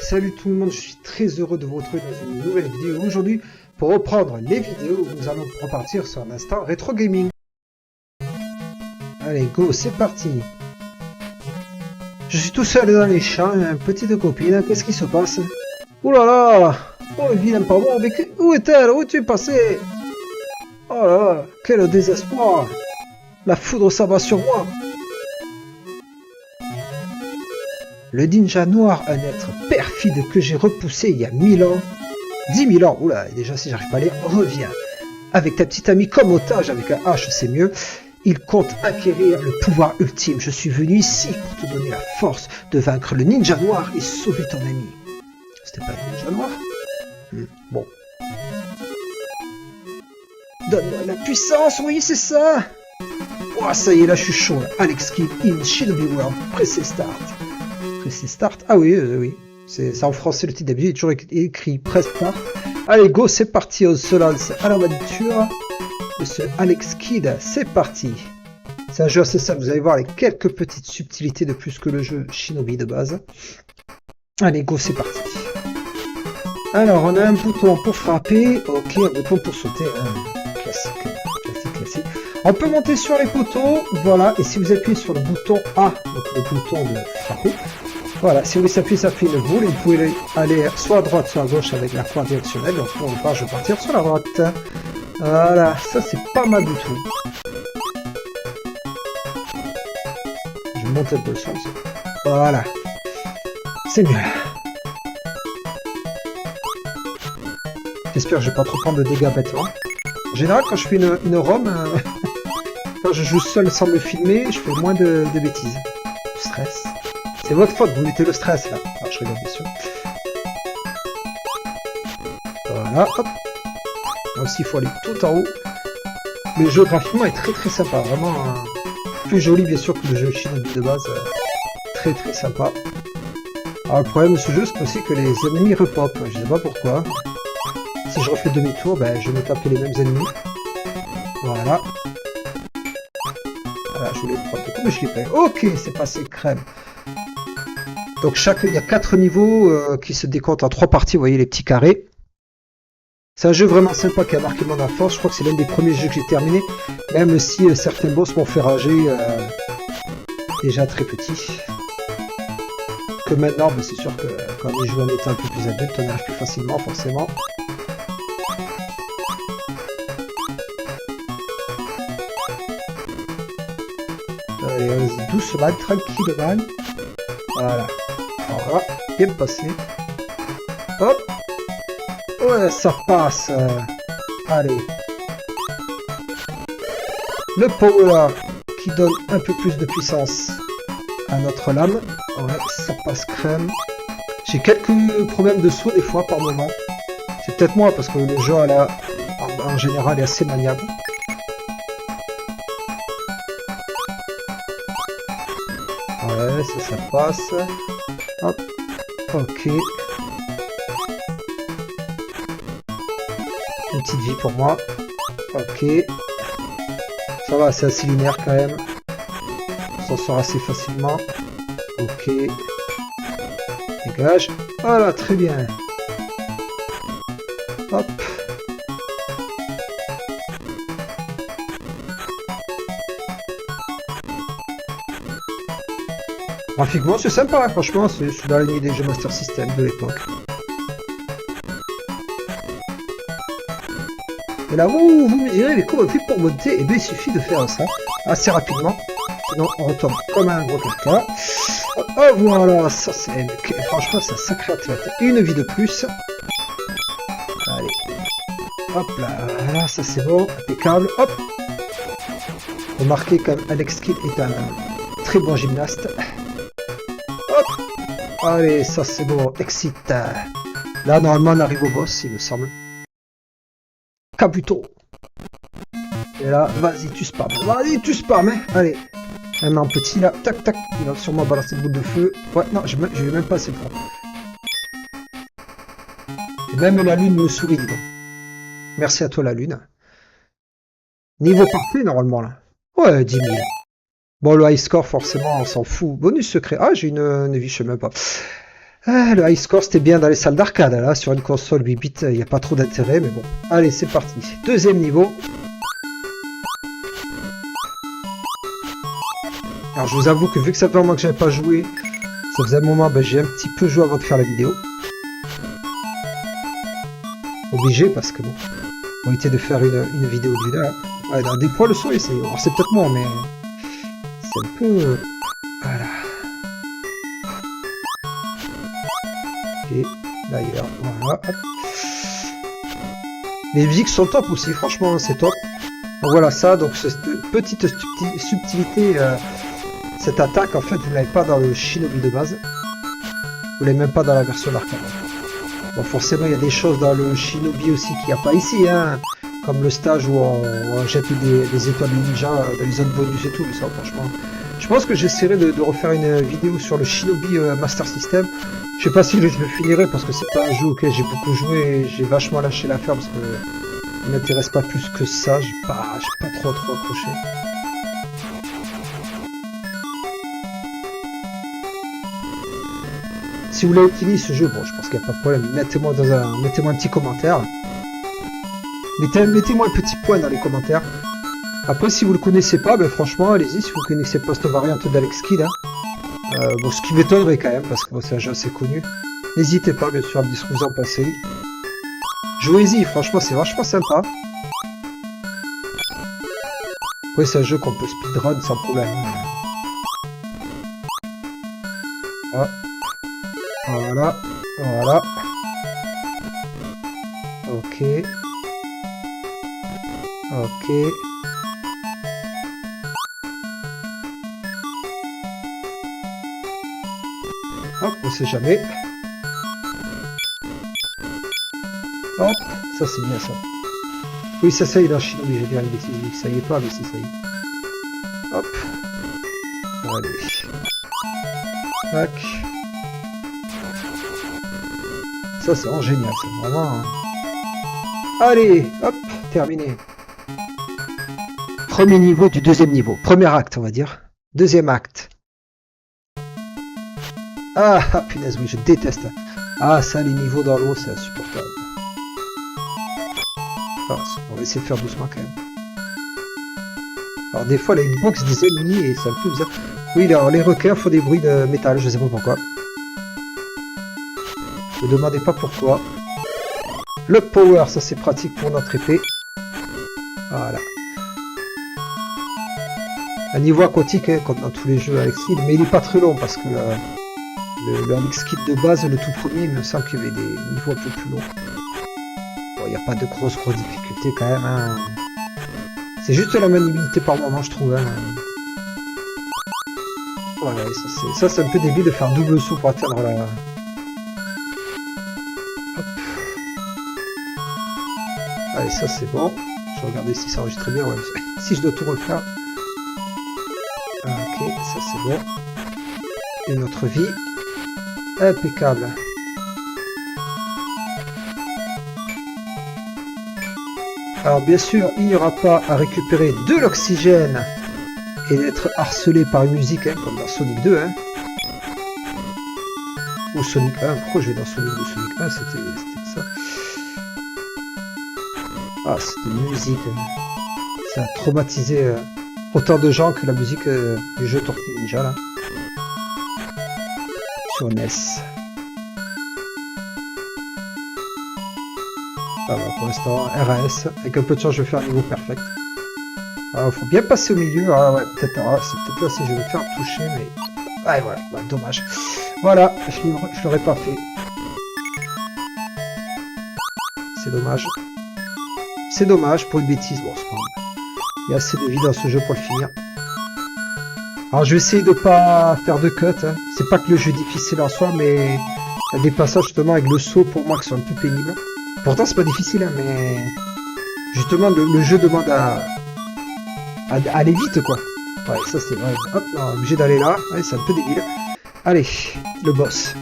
Salut tout le monde, je suis très heureux de vous retrouver dans une nouvelle vidéo aujourd'hui pour reprendre les vidéos où nous allons repartir sur un instant rétro gaming. Allez, go, c'est parti. Je suis tout seul dans les champs, une petite copine, qu'est-ce qui se passe? Ouh là là, oh le vilain pas bon, mais où est-elle? Où es-tu passé? Oh là là, quel désespoir! La foudre s'abat sur moi! Le ninja noir, un être perfide que j'ai repoussé il y a 1000 ans. 10 000 ans, oula, déjà si j'arrive pas à lire, reviens. Avec ta petite amie comme otage, avec un H c'est mieux. Il compte acquérir le pouvoir ultime. Je suis venu ici pour te donner la force de vaincre le ninja noir et sauver ton ami. C'était pas le ninja noir? Bon. Donne-moi la puissance, oui c'est ça. Oh ça y est, là je suis chaud. Là. Alex Kidd in Shinobi World, pressez start. Pressez start. Ah oui, oui. C'est en français le titre d'habitude, il est toujours écrit press start. Allez, go, c'est parti. On se lance à l'aventure de ce Alex Kidd. C'est parti. C'est un jeu assez simple, vous allez voir les quelques petites subtilités de plus que le jeu Shinobi de base. Allez, go, c'est parti. Alors, on a un bouton pour frapper. Ok, un bouton pour sauter. Classique, classique, classique. On peut monter sur les poteaux. Voilà, et si vous appuyez sur le bouton A, donc le bouton de frapper, voilà, si vous laissez appuyer, ça fait une boule et vous pouvez aller soit à droite, soit à gauche avec la croix directionnelle. Donc pour ne pas, je vais partir sur la droite. Voilà, ça c'est pas mal du tout. Je monte un peu le son. Voilà. C'est mieux. J'espère que je vais pas trop prendre de dégâts bêtement. En général, quand je fais une ROM, quand je joue seul sans me filmer, je fais moins de bêtises. Du stress. C'est votre faute, vous mettez le stress là. Alors je rigole bien sûr. Voilà, hop. Là aussi il faut aller tout en haut. Le jeu graphiquement est très très sympa, vraiment plus joli bien sûr que le jeu Shinobi de base. Très très sympa. Alors le problème de ce jeu c'est aussi que les ennemis repopent, je sais pas pourquoi. Si je refais demi-tour, ben, je vais me taper les mêmes ennemis. Voilà. Voilà, je voulais prendre le coup, mais je l'ai pas. Ok, c'est passé crème. Donc il y a 4 niveaux qui se décomptent en 3 parties, vous voyez les petits carrés. C'est un jeu vraiment sympa qui a marqué mon enfance, je crois que c'est l'un des premiers jeux que j'ai terminé, même si certains boss m'ont fait rager déjà très petit. Que maintenant, ben, c'est sûr que quand on y joue en étant un peu plus adulte, on arrive plus facilement forcément. Allez, allez-y doucement, tranquillement. Voilà. Voilà, bien passé. Hop. Ouais, ça passe. Allez. Le power qui donne un peu plus de puissance à notre lame. Ouais, ça passe crème. J'ai quelques problèmes de saut des fois par moment. C'est peut-être moi parce que le jeu en général est assez maniable. Ouais, ça passe. Hop, ok. Une petite vie pour moi. Ok. Ça va, c'est assez linéaire quand même. On s'en sort assez facilement. Ok. Dégage. Voilà, très bien. Hop. Graphiquement, c'est sympa, franchement, je suis dans la lignée des jeux Master System de l'époque. Et là, vous me direz, mais comment on fait pour monter? Eh bien, il suffit de faire ça assez rapidement. Sinon, on retombe comme un gros caca. Oh, voilà, ça c'est... Franchement, c'est un sacré athlète. Une vie de plus. Allez. Hop là, voilà, ça c'est bon, impeccable. Hop. Remarquez quand même, Alex Kidd est un très bon gymnaste. Hop. Allez, ça c'est bon, excite. Là, normalement, on arrive au boss, il me semble. Kabuto. Et là, vas-y, tu spams. Vas-y, tu spams, hein. Allez. Un en petit, là. Tac, tac. Il va sûrement balancer une boule de feu. Ouais, non, je vais même pas assez prendre. Et même la lune me sourit, dis donc. Merci à toi, la lune. Niveau parfait, normalement, là. Ouais, 10 000. Bon, le high score, forcément, on s'en fout. Bonus secret. Ah, j'ai une vie, je sais même pas. Ah, le high score c'était bien dans les salles d'arcade, là sur une console 8 bits il n'y a pas trop d'intérêt mais bon. Allez c'est parti, deuxième niveau. Alors je vous avoue que vu que ça fait un moment que j'avais pas joué, ça faisait un moment, ben, j'ai un petit peu joué avant de faire la vidéo. Obligé parce que bon, on était de faire une vidéo d'une heure. Ouais, dans des poils le son c'est peut-être moi mais c'est un peu... Voilà. Et d'ailleurs, voilà. Hop. Les musiques sont top aussi, franchement c'est top. Donc voilà ça, donc cette petite subtilité, cette attaque en fait vous l'avez pas dans le Shinobi de base. Vous l'avez même pas dans la version arcade. Bon forcément il y a des choses dans le Shinobi aussi qu'il n'y a pas ici, hein. Comme le stage où on jette des étoiles ninja dans les zones bonus et tout, mais ça franchement. Je pense que j'essaierai de refaire une vidéo sur le Shinobi Master System. Je sais pas si je le finirai parce que c'est pas un jeu auquel j'ai beaucoup joué et j'ai vachement lâché l'affaire parce que il m'intéresse pas plus que ça, j'ai pas trop accroché. Si vous l'avez utilisé ce jeu, bon je pense qu'il n'y a pas de problème, mettez-moi un petit commentaire. Mettez-moi un petit point dans les commentaires. Après si vous le connaissez pas, ben franchement allez-y si vous connaissez pas cette variante d'Alex Kidd. Hein. Bon, ce qui m'étonnerait quand même, parce que bon, c'est un jeu assez connu. N'hésitez pas, bien sûr, à me dire ce que vous en pensez. Jouez-y, franchement, c'est vachement sympa. Oui, c'est un jeu qu'on peut speedrun sans problème. Ah. Voilà, voilà. Ok. Ok. Hop, on sait jamais. Hop, ça c'est bien ça. Oui, ça y est, là, Shinobi, j'ai dit une bêtise, ça y est pas, mais si, ça y est. Hop. Allez. Tac. Ça c'est vraiment génial, c'est vraiment... Hein. Allez, hop, terminé. Premier niveau du deuxième niveau. Premier acte, on va dire. Deuxième acte. Ah, punaise, oui, je déteste. Ah, ça, les niveaux dans l'eau, c'est insupportable. Enfin, on va essayer de faire doucement quand même. Alors, des fois, la hitbox des ennemis, et c'est un peu bizarre. Oui, alors, les requins font des bruits de métal, je sais pas pourquoi. Ne me demandez pas pourquoi. Le power, ça, c'est pratique pour notre épée. Voilà. Un niveau aquatique, hein, comme dans tous les jeux Alex Kidd, mais il est pas très long parce que... le Alex Kidd de base, le tout premier, il me semble qu'il y avait des niveaux un peu plus longs. Bon, il n'y a pas de grosses difficultés quand même. Hein. C'est juste la maniabilité par moment, je trouve. Hein. Voilà, ça c'est un peu débile de faire double saut pour atteindre la... Hop. Allez, ça c'est bon. Je vais regarder si ça enregistre bien. Ouais, si je dois tout refaire. Ok, ça c'est bon. Et notre vie. Impeccable. Alors bien sûr, il n'y aura pas à récupérer de l'oxygène et d'être harcelé par une musique, hein, comme dans Sonic 2. Hein. Ou Sonic 1. Pourquoi je vais dans Sonic 2? Sonic 1, c'était ça. Ah, cette musique. Ça a traumatisé autant de gens que la musique du jeu Tortue Ninja, là. Sur NES. Ah bah, pour l'instant, RAS. Avec un peu de chance, je vais faire un niveau perfect. Alors, faut bien passer au milieu. Ah ouais, peut-être c'est peut-être là si je vais me faire toucher, mais... Ah voilà, bah, dommage. Voilà, je l'aurais pas fait. C'est dommage. C'est dommage pour une bêtise. Bon, c'est pas grave. Il y a assez de vie dans ce jeu pour le finir. Alors je vais essayer de pas faire de cut, hein. C'est pas que le jeu est difficile en soi, mais il y a des passages justement avec le saut pour moi qui sont un peu pénibles. Pourtant c'est pas difficile, hein, mais justement le jeu demande à aller vite quoi. Ouais, ça c'est vrai. Hop, non, obligé d'aller là, ouais, c'est un peu débile. Allez, le boss.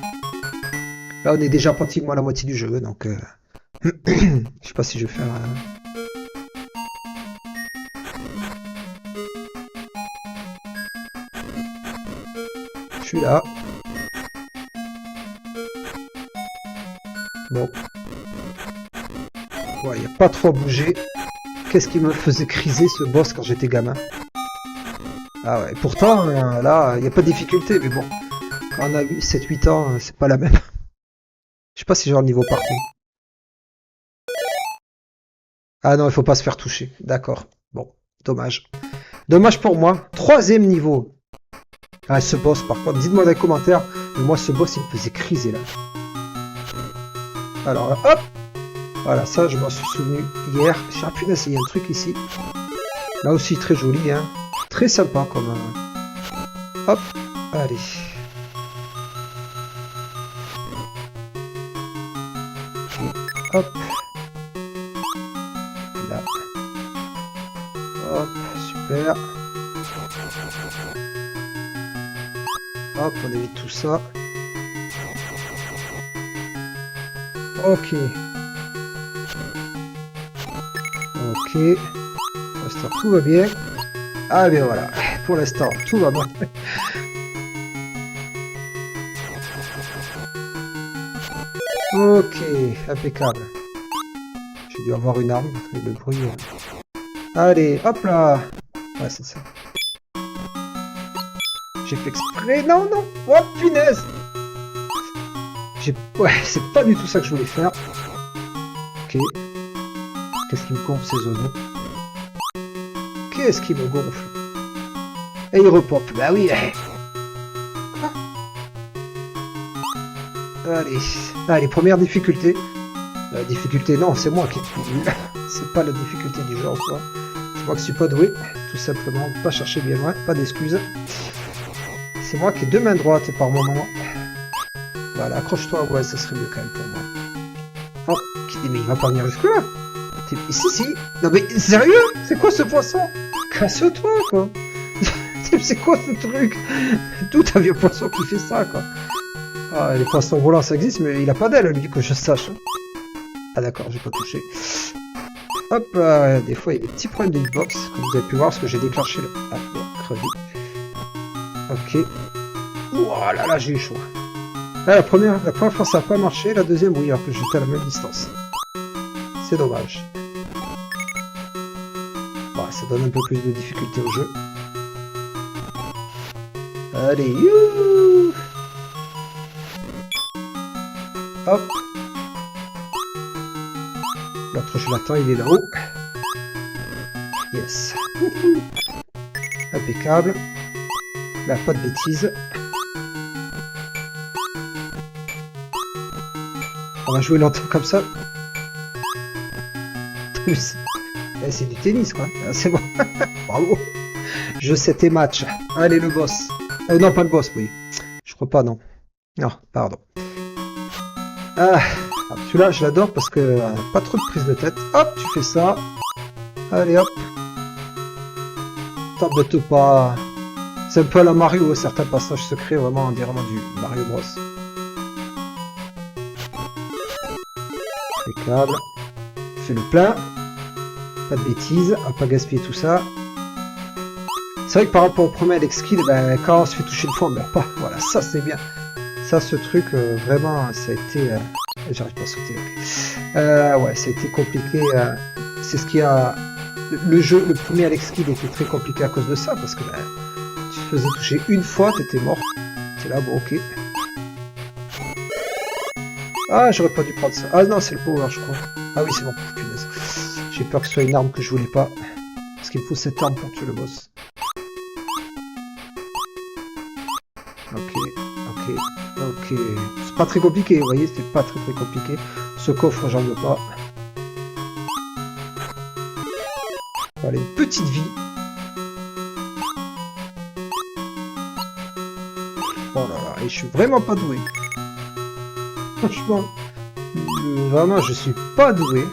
Là on est déjà pratiquement à la moitié du jeu, donc je sais pas si je vais faire... Je suis là. Bon. Ouais, il n'y a pas trop à bouger. Qu'est-ce qui me faisait criser ce boss quand j'étais gamin? Ah ouais, pourtant, là, il n'y a pas de difficulté, mais bon. Quand on a eu 7-8 ans, c'est pas la même. Je sais pas si j'ai le niveau partout. Ah non, il faut pas se faire toucher. D'accord. Bon, dommage. Dommage pour moi. 3e niveau. Ah, ce boss, par contre, dites-moi dans les commentaires. Mais moi, ce boss, il me faisait criser, là. Alors là, hop. Voilà, ça, je m'en suis souvenu hier. Ah, punaise, il y a un truc ici. Là aussi, très joli, hein. Très sympa, comme... Hop. Allez. Hop. Là. Hop, super. Hop, on évite tout ça. Ok. Ok. Pour l'instant, tout va bien. Ah, bien voilà. Pour l'instant, tout va bien. Ok, impeccable. J'ai dû avoir une arme, parce que le bruit... Allez, hop là. Ouais, c'est ça. J'ai fait exprès. Non, non. Oh, punaise. Ouais, c'est pas du tout ça que je voulais faire. Ok. Qu'est-ce qui me gonfle ces oiseaux? Qu'est-ce qui me gonfle? Et il repop. Bah oui. Allez. Allez, première difficulté. Difficulté, non, c'est moi qui suis nul. C'est pas la difficulté du jeu en soi. C'est moi qui suis pas doué. Tout simplement, pas chercher bien loin. Pas d'excuses. C'est moi qui ai deux mains droites par moment. Voilà, accroche-toi, ouais, ça serait mieux quand même pour moi. Oh, qui dit, mais il va pas venir jusque-là. Si, si. Non mais, sérieux? C'est quoi ce poisson? Casse-toi, quoi. C'est quoi ce truc? Tout un vieux poisson qui fait ça, quoi. Ah, les poissons volants, ça existe, mais il a pas d'aile, lui, que je sache. Ah d'accord, j'ai pas touché. Hop là, des fois, il y a des petits problèmes de hitbox, comme vous avez pu voir, parce que j'ai déclenché le... Ah, merde, crevé. Ok. Ouah là là, j'ai eu chaud. Là, la première fois, ça n'a pas marché. La deuxième, oui, alors que j'étais à la même distance. C'est dommage. Bon, ça donne un peu plus de difficulté au jeu. Allez, youhou! Hop. L'autre, je l'attends, il est là-haut. Yes. Impeccable. Là, pas de bêtises. On va jouer longtemps comme ça. C'est du tennis, quoi. C'est bon. Bravo. Je sais tes matchs. Allez, le boss. Non, pas le boss, oui. Je crois pas, non. Non, pardon. Ah, celui-là, je l'adore parce que pas trop de prise de tête. Hop, tu fais ça. Allez, hop. T'embête pas. C'est un peu à la Mario, certains passages secrets, vraiment, on dirait vraiment du Mario Bros. Impeccable. Fais le plein. Pas de bêtises, à pas gaspiller tout ça. C'est vrai que par rapport au premier Alex Kidd, ben, quand on se fait toucher une fois, on meurt pas. Voilà, ça c'est bien. Ça, ce truc, vraiment, ça a été... J'arrive pas à sauter, ok. Ouais, ça a été compliqué. C'est ce qui a... Le jeu, le premier Alex Kidd était très compliqué à cause de ça, parce que ben, tu te faisais toucher une fois, t'étais mort. C'est là, bon, ok. Ah, j'aurais pas dû prendre ça. Ah non, c'est le power, je crois. Ah oui, c'est bon, punaise. J'ai peur que ce soit une arme que je voulais pas. Parce qu'il me faut cette arme pour tuer le boss. Ok. C'est pas très compliqué, vous voyez, c'est pas très compliqué. Ce coffre, j'en veux pas. Allez, une petite vie. Oh là là, et je suis vraiment pas doué. Franchement, vraiment, je suis pas doué.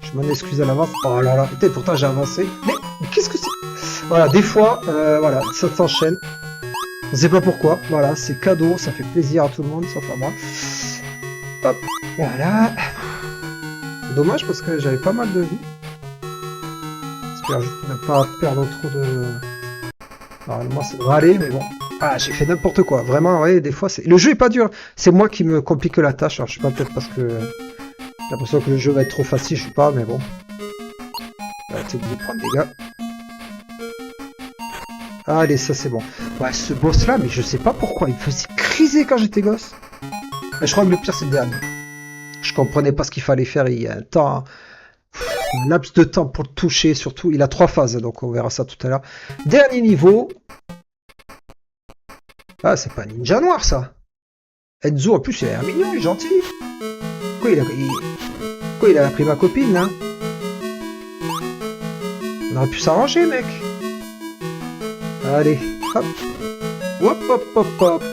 Je m'en excuse à l'avance. Oh là là, peut-être pourtant j'ai avancé. Mais qu'est-ce que c'est? Voilà, des fois, voilà, ça s'enchaîne. On sait pas pourquoi. Voilà, c'est cadeau, ça fait plaisir à tout le monde, sauf à moi. Hop, voilà. Dommage parce que j'avais pas mal de vie. J'espère juste ne pas perdre trop de... Normalement, ça devrait aller, mais bon. Ah, j'ai fait n'importe quoi. Vraiment, ouais, des fois, c'est... Le jeu est pas dur. C'est moi qui me complique la tâche. Alors, je sais pas, peut-être parce que j'ai l'impression que le jeu va être trop facile, je sais pas, mais bon. T'es obligé de prendre des gars. Allez, ça c'est bon. Ouais, ce boss-là, mais je sais pas pourquoi. Il me faisait criser quand j'étais gosse. Mais je crois que le pire, c'est le dernier. Je comprenais pas ce qu'il fallait faire. Il y a un temps... Un laps de temps pour le toucher, surtout. Il a 3 phases, donc on verra ça tout à l'heure. Dernier niveau. Ah, c'est pas un ninja noir, ça. Enzo, en plus, il a l'air mignon, il est gentil. Pourquoi il a pris ma copine, là? On aurait pu s'arranger, mec. Allez, hop. Hop, hop, hop, hop.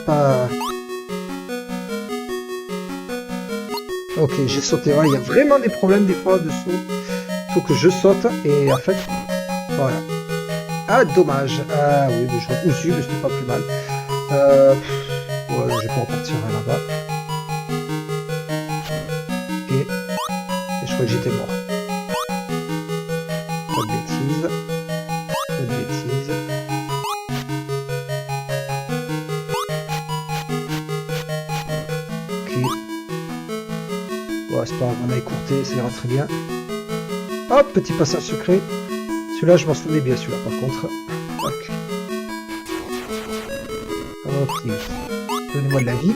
Ok, j'ai sauté. Ouais, il y a vraiment des problèmes, des fois, de saut. Il faut que je saute, et en fait... Voilà. Ah, dommage. Ah oui, mais je aussi, mais c'était pas plus mal. Ouais, je vais pas repartir là-bas. Ok. Et je crois que j'étais mort. Pas de bêtises. Pas de bêtises. Ok. Ouais, c'est pas grave, on a écourté, ça ira très bien. Hop, petit passage secret. Celui-là, je m'en souvenais bien, celui-là, par contre. Ok. Ok. Donnez-moi de la vie.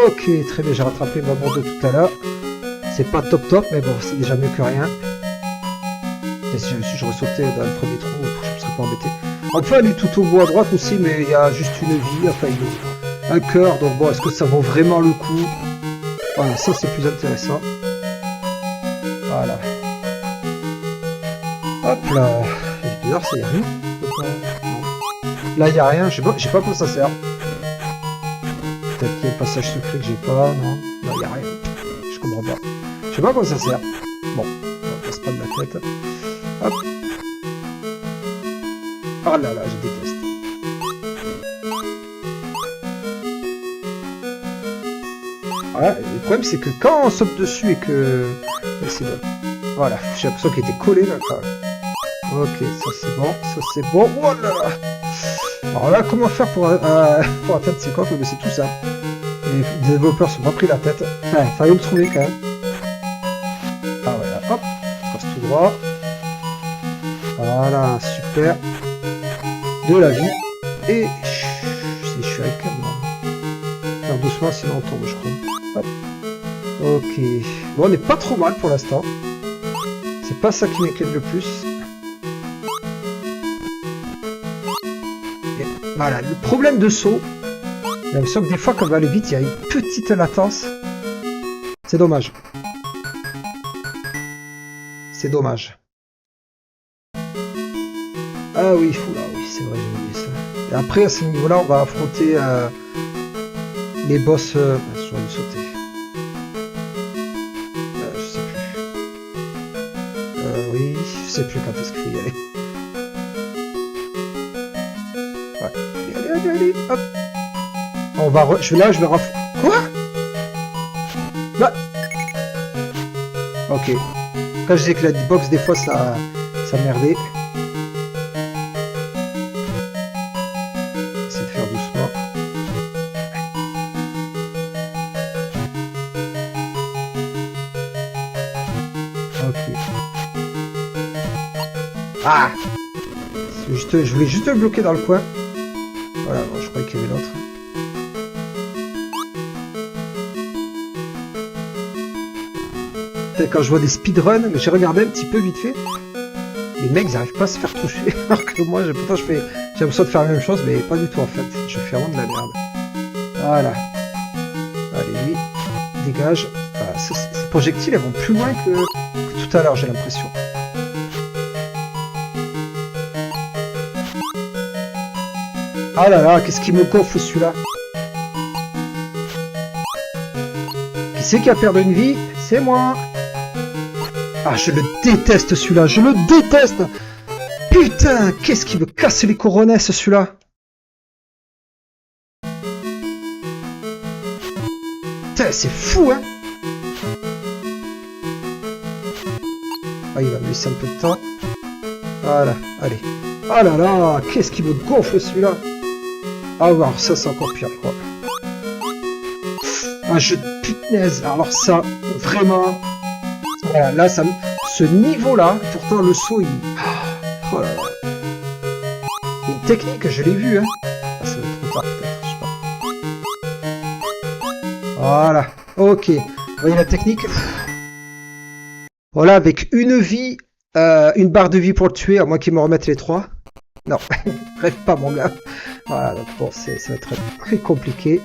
Ok, très bien, j'ai rattrapé ma bande de tout à l'heure. C'est pas top top, mais bon, c'est déjà mieux que rien. Et si je ressautais dans le premier trou, je ne serais pas embêté. Enfin, il est tout au bout à droite aussi, mais il y a juste une vie, enfin, il est un cœur, donc bon, est-ce que ça vaut vraiment le coup? Voilà, ça c'est plus intéressant. Voilà. Hop là. C'est bizarre, ça y a rien. Là, il n'y a rien, je sais pas comment ça sert. Peut-être qu'il y a un passage secret que j'ai pas, non. Là, il n'y a rien. Je comprends pas. Je sais pas comment ça sert. Bon, on va se prendre la tête. Hop. Oh là là, je déteste. Voilà, le problème c'est que quand on saute dessus et que... C'est bon. Voilà, j'ai l'impression qu'il était collé là. Ok, ça c'est bon, ça c'est bon. Oh là là. Alors là, comment faire pour atteindre ces coffres? Mais c'est tout ça. Les développeurs se sont pas pris la tête. Enfin, fallait me trouver quand même. Ah voilà, hop, on passe tout droit. Voilà, super. De la vie. Et je suis avec elle. Faire doucement, sinon on tombe, je crois. Hop. Ok. Bon, on n'est pas trop mal pour l'instant. C'est pas ça qui m'inquiète le plus. Et voilà, le problème de saut. J'ai l'impression que des fois, quand on va aller vite, il y a une petite latence. C'est dommage. C'est dommage. Ah oui, fou là, oui, c'est vrai, j'ai oublié ça. Et après, à ce niveau-là, on va affronter les boss... j'aurais dû sauter. Je sais plus. Oui, je sais plus quand est-ce qu'il faut y aller. Ouais. Allez, hop. On va... je vais Quoi? Bah... Ok. Quand je disais que la box, des fois, ça merdait. Essayer de faire doucement. Ok. Ah! Je voulais juste le bloquer dans le coin. Voilà, bon, je croyais qu'il y avait l'autre. Quand je vois des speedruns, mais j'ai regardé un petit peu vite fait. Les mecs, ils n'arrivent pas à se faire toucher. Alors que moi, pourtant, j'ai l'impression de faire la même chose, mais pas du tout en fait. Je fais vraiment de la merde. Voilà. Allez, lui, dégage. Voilà, ces projectiles, elles vont plus loin que tout à l'heure, j'ai l'impression. Ah là là, qu'est-ce qui me gonfle celui-là? Qui c'est qui a perdu une vie? C'est moi. Ah, je le déteste celui-là, je le déteste. Putain, qu'est-ce qui me casse les coronesses celui-là? Putain, c'est fou, hein. Ah, il va me laisser un peu de temps. Voilà, allez. Ah là là, qu'est-ce qui me gonfle celui-là? Ah ouais, alors ça c'est encore pire, quoi. Un jeu de putnaise. Alors ça, vraiment... Voilà, là, ça, ce niveau-là, pourtant le saut, il... Oh là là. Il y a une technique, je l'ai vu, hein. Ah, ça va être trop tard, peut-être, je sais pas. Voilà, ok. Vous voyez la technique? Voilà, avec une vie, une barre de vie pour le tuer, à moins qu'il me remette les 3. Non, rêve pas, mon gars. Voilà, donc bon, ça va être très compliqué.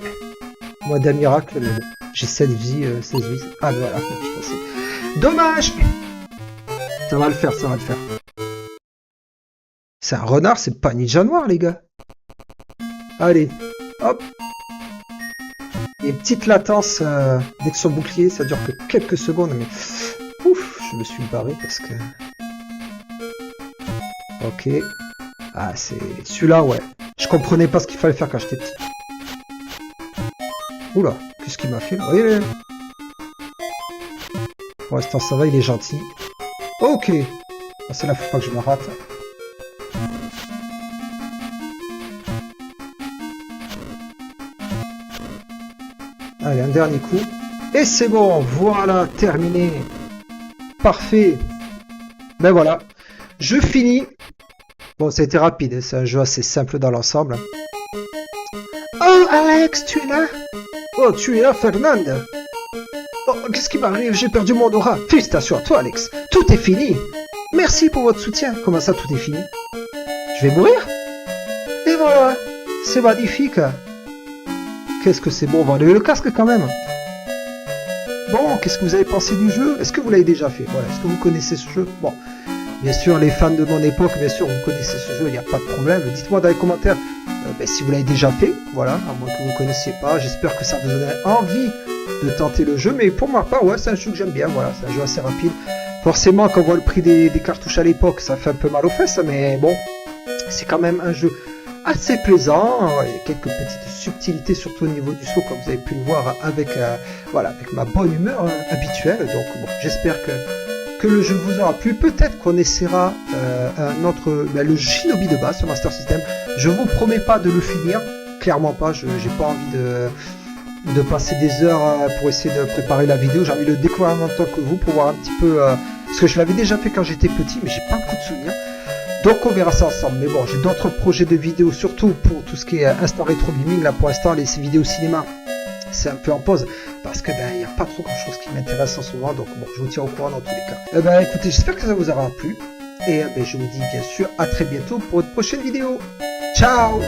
Moi, d'un miracle, mais bon, j'ai 7 vies, 16 vies. Ah, ben voilà, je pensais. Dommage! Ça va le faire, ça va le faire. C'est un renard, c'est pas un ninja noir, les gars. Allez, hop. Il y a une petite latence dès que son bouclier, ça dure que quelques secondes, mais... Ouf, je me suis barré parce que... Ok. Ah, c'est... Celui-là, ouais. Je comprenais pas ce qu'il fallait faire quand j'étais petit. Oula, qu'est-ce qu'il m'a fait là? Oui, oui. Pour l'instant, ça va, il est gentil. Ok. Ah, c'est là, faut pas que je me rate. Allez, un dernier coup. Et c'est bon, voilà, terminé. Parfait. Ben voilà. Je finis. Bon, ça a été rapide, c'est un jeu assez simple dans l'ensemble. Oh, Alex, tu es là? Oh, tu es là, Fernande? Oh, qu'est-ce qui m'arrive? J'ai perdu mon aura. Félicitations à toi, Alex. Tout est fini. Merci pour votre soutien. Comment ça, tout est fini? Je vais mourir? Et voilà. C'est magnifique. Qu'est-ce que c'est bon, on va enlever le casque quand même. Bon, qu'est-ce que vous avez pensé du jeu? Est-ce que vous l'avez déjà fait? Voilà, est-ce que vous connaissez ce jeu? Bon, bien sûr, les fans de mon époque, bien sûr, vous connaissez ce jeu, il n'y a pas de problème. Dites-moi dans les commentaires si vous l'avez déjà fait, voilà, à moins que vous ne connaissiez pas. J'espère que ça vous donnerait envie de tenter le jeu, mais pour ma part, ouais, c'est un jeu que j'aime bien, voilà, c'est un jeu assez rapide. Forcément, quand on voit le prix des cartouches à l'époque, ça fait un peu mal aux fesses, mais bon, c'est quand même un jeu assez plaisant. Il y a quelques petites subtilités, surtout au niveau du saut, comme vous avez pu le voir avec, voilà, avec ma bonne humeur habituelle. Donc bon, j'espère que le jeu vous aura plu. Peut-être qu'on essaiera un autre, le Shinobi de base sur Master System. Je vous promets pas de le finir, clairement pas. J'ai pas envie de passer des heures pour essayer de préparer la vidéo. J'ai envie de le découvrir en même temps que vous pour voir un petit peu, parce que je l'avais déjà fait quand j'étais petit, mais j'ai pas beaucoup de souvenirs. Donc on verra ça ensemble. Mais bon, j'ai d'autres projets de vidéos, surtout pour tout ce qui est instant rétro gaming. Là pour l'instant, ces vidéos cinéma, c'est un peu en pause parce que il n'y a pas trop grand chose qui m'intéresse en ce moment. Donc bon, je vous tiens au courant dans tous les cas. Écoutez, j'espère que ça vous aura plu. Et je vous dis bien sûr à très bientôt pour une prochaine vidéo. Ciao!